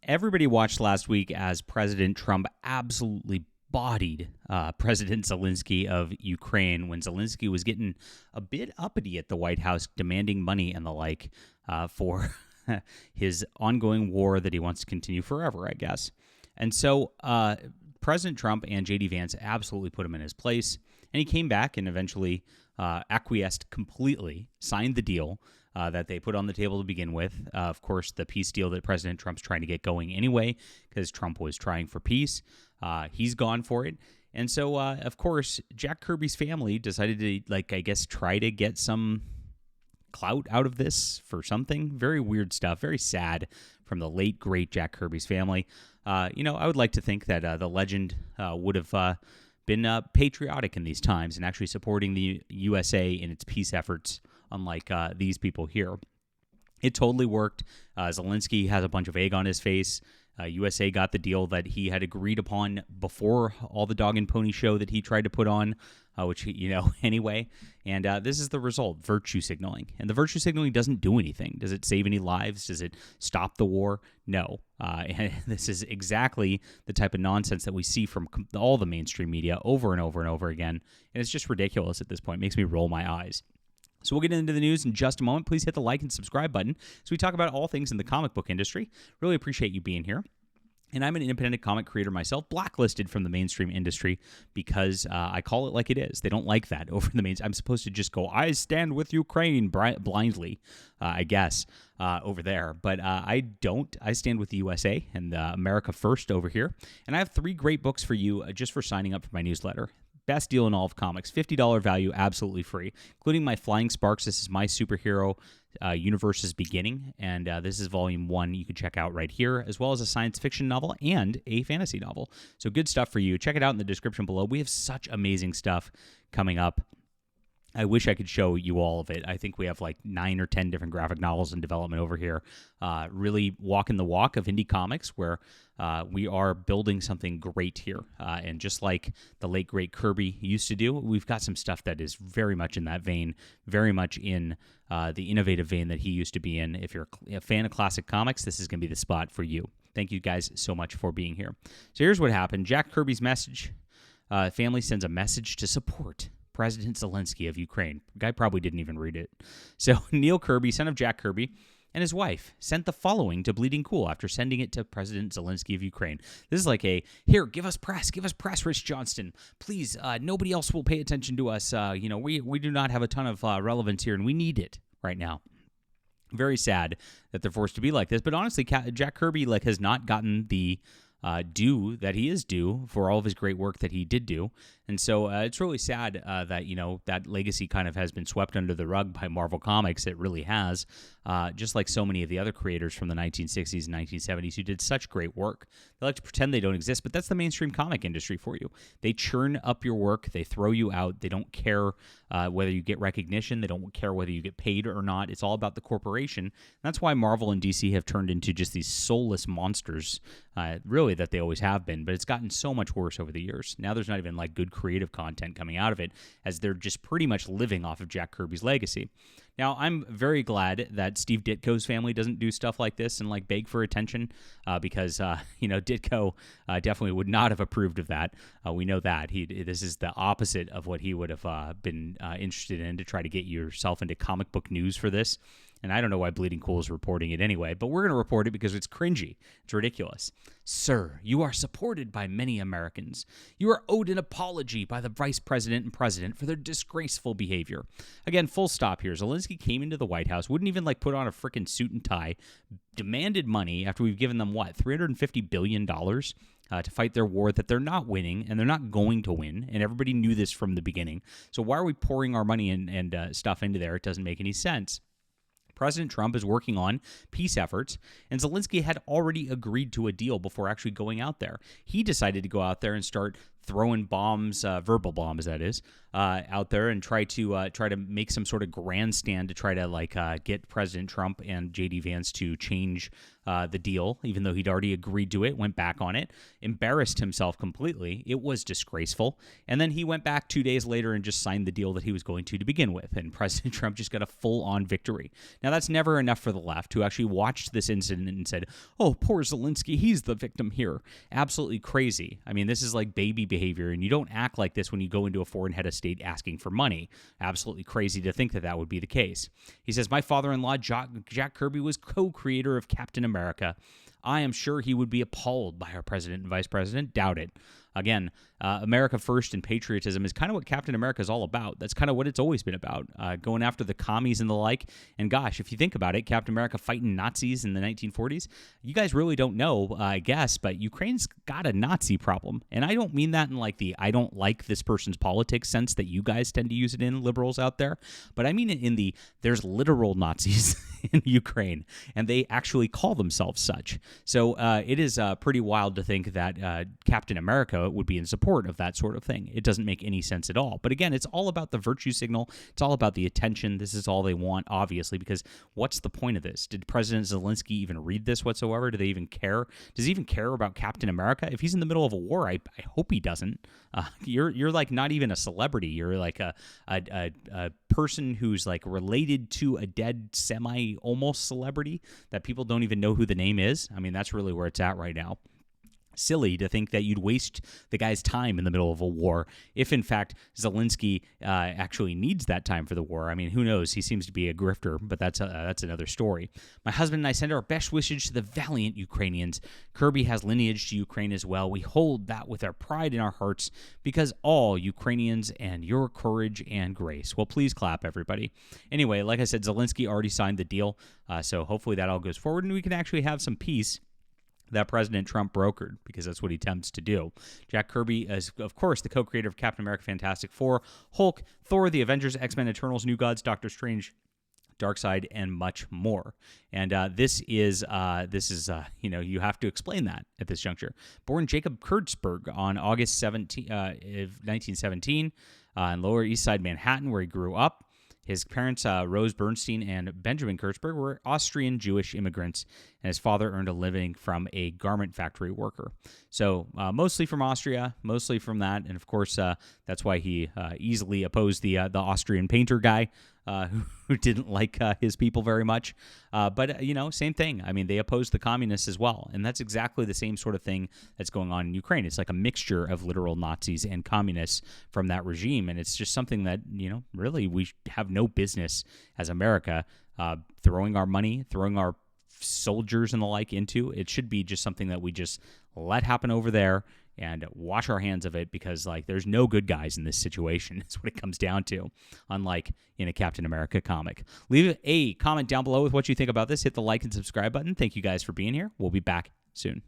Everybody watched last week as President Trump absolutely bodied President Zelensky of Ukraine when Zelensky was getting a bit uppity at the White House, demanding money and the like for his ongoing war that he wants to continue forever, I guess. And so President Trump and J.D. Vance absolutely put him in his place, and he came back and eventually acquiesced completely, signed the deal that they put on the table to begin with. Of course, the peace deal that President Trump's trying to get going anyway, because Trump was trying for peace. He's gone for it. And so, of course, Jack Kirby's family decided to, try to get some clout out of this for something. Very weird stuff. Very sad from the late, great Jack Kirby's family. I would like to think that the legend would have been patriotic in these times and actually supporting the USA in its peace efforts, unlike these people here. It totally worked. Zelensky has a bunch of egg on his face. USA got the deal that he had agreed upon before all the dog and pony show that he tried to put on, anyway. And this is the result, virtue signaling. And the virtue signaling doesn't do anything. Does it save any lives? Does it stop the war? No. And this is exactly the type of nonsense that we see from all the mainstream media over and over and over again. And it's just ridiculous at this point. It makes me roll my eyes. So we'll get into the news in just a moment. Please hit the like and subscribe button as we talk about all things in the comic book industry. Really appreciate you being here. And I'm an independent comic creator myself, blacklisted from the mainstream industry because I call it like it is. They don't like that over the mainstream. I'm supposed to just go, I stand with Ukraine blindly, I guess, over there. But I don't. I stand with the USA and America first over here. And I have 3 great books for you just for signing up for my newsletter. Best deal in all of comics, $50 value, absolutely free, including my Flying Sparks. This is my superhero universe's beginning, and this is volume 1 you can check out right here, as well as a science fiction novel and a fantasy novel. So good stuff for you. Check it out in the description below. We have such amazing stuff coming up. I wish I could show you all of it. I think we have like 9 or 10 different graphic novels in development over here. Really walking the walk of indie comics where we are building something great here. And just like the late, great Kirby used to do, we've got some stuff that is very much in that vein, very much in the innovative vein that he used to be in. If you're a fan of classic comics, this is going to be the spot for you. Thank you guys so much for being here. So here's what happened. Jack Kirby's message. Family sends a message to support President Zelensky of Ukraine. Guy probably didn't even read it. So Neil Kirby, son of Jack Kirby, and his wife sent the following to Bleeding Cool after sending it to President Zelensky of Ukraine. This is like here, give us press, Rich Johnston. Please, nobody else will pay attention to us. We do not have a ton of relevance here, and we need it right now. Very sad that they're forced to be like this, but honestly, Jack Kirby has not gotten the due that he is due for all of his great work that he did do. And so it's really sad that, that legacy kind of has been swept under the rug by Marvel Comics. It really has, just like so many of the other creators from the 1960s and 1970s who did such great work. They like to pretend they don't exist, but that's the mainstream comic industry for you. They churn up your work. They throw you out. They don't care whether you get recognition. They don't care whether you get paid or not. It's all about the corporation. And that's why Marvel and DC have turned into just these soulless monsters, really, that they always have been. But it's gotten so much worse over the years. Now there's not even good creative content coming out of it, as they're just pretty much living off of Jack Kirby's legacy. Now, I'm very glad that Steve Ditko's family doesn't do stuff like this and beg for attention, because Ditko definitely would not have approved of that. We know that this is the opposite of what he would have been interested in, to try to get yourself into comic book news for this. And I don't know why Bleeding Cool is reporting it anyway, but we're going to report it because it's cringy. It's ridiculous. Sir, you are supported by many Americans. You are owed an apology by the Vice President and President for their disgraceful behavior. Again, full stop here. Zelensky came into the White House, wouldn't even put on a freaking suit and tie, demanded money after we've given them, $350 billion to fight their war that they're not winning, and they're not going to win, and everybody knew this from the beginning. So why are we pouring our money and stuff into there? It doesn't make any sense. President Trump is working on peace efforts, and Zelensky had already agreed to a deal before actually going out there. He decided to go out there and start throwing bombs, verbal bombs, that is, out there, and try to make some sort of grandstand to try to get President Trump and JD Vance to change the deal, even though he'd already agreed to it, went back on it, embarrassed himself completely. It was disgraceful. And then he went back 2 days later and just signed the deal that he was going to begin with. And President Trump just got a full-on victory. Now, that's never enough for the left, who actually watched this incident and said, oh, poor Zelensky, he's the victim here. Absolutely crazy. I mean, this is like baby behavior, and you don't act like this when you go into a foreign head of state asking for money. Absolutely crazy to think that that would be the case. He says, my father-in-law, Jack Kirby, was co-creator of Captain America. I am sure he would be appalled by our president and vice president. Doubt it. Again, America first and patriotism is kind of what Captain America is all about. That's kind of what it's always been about, going after the commies and the like. And gosh, if you think about it, Captain America fighting Nazis in the 1940s, you guys really don't know, I guess, but Ukraine's got a Nazi problem. And I don't mean that in like the I don't like this person's politics sense that you guys tend to use it in, liberals out there. But I mean it in the there's literal Nazis in Ukraine, and they actually call themselves such. So it is pretty wild to think that Captain America would be in support of that sort of thing. It doesn't make any sense at all. But again, it's all about the virtue signal. It's all about the attention. This is all they want, obviously, because what's the point of this? Did President Zelensky even read this whatsoever? Do they even care? Does he even care about Captain America? If he's in the middle of a war, I hope he doesn't. You're like not even a celebrity. You're like a person who's like related to a dead almost celebrity that people don't even know who the name is. I mean, that's really where it's at right now. Silly to think that you'd waste the guy's time in the middle of a war if, in fact, Zelensky actually needs that time for the war. I mean, who knows? He seems to be a grifter, but that's another story. My husband and I send our best wishes to the valiant Ukrainians. Kirby has lineage to Ukraine as well. We hold that with our pride in our hearts because all Ukrainians and your courage and grace. Well, please clap, everybody. Anyway, like I said, Zelensky already signed the deal, so hopefully that all goes forward and we can actually have some peace that President Trump brokered, because that's what he attempts to do. Jack Kirby is, of course, the co-creator of Captain America, Fantastic Four, Hulk, Thor, The Avengers, X-Men, Eternals, New Gods, Doctor Strange, Darkseid, and much more. And this is you have to explain that at this juncture. Born Jacob Kurtzberg on August 17, 1917 in Lower East Side Manhattan, where he grew up. His parents, Rose Bernstein and Benjamin Kurtzberg, were Austrian Jewish immigrants, and his father earned a living from a garment factory worker. So mostly from Austria, mostly from that, and of course that's why he easily opposed the Austrian painter guy who didn't like his people very much. But same thing. I mean, they opposed the communists as well, and that's exactly the same sort of thing that's going on in Ukraine. It's like a mixture of literal Nazis and communists from that regime, and it's just something that really we have no business as America throwing our money, throwing our soldiers and the like into. It should be just something that we just let happen over there and wash our hands of it, because there's no good guys in this situation. That's what it comes down to, unlike in a Captain America comic. Leave a comment down below with what you think about this. Hit the like and subscribe button. Thank you guys for being here. We'll be back soon.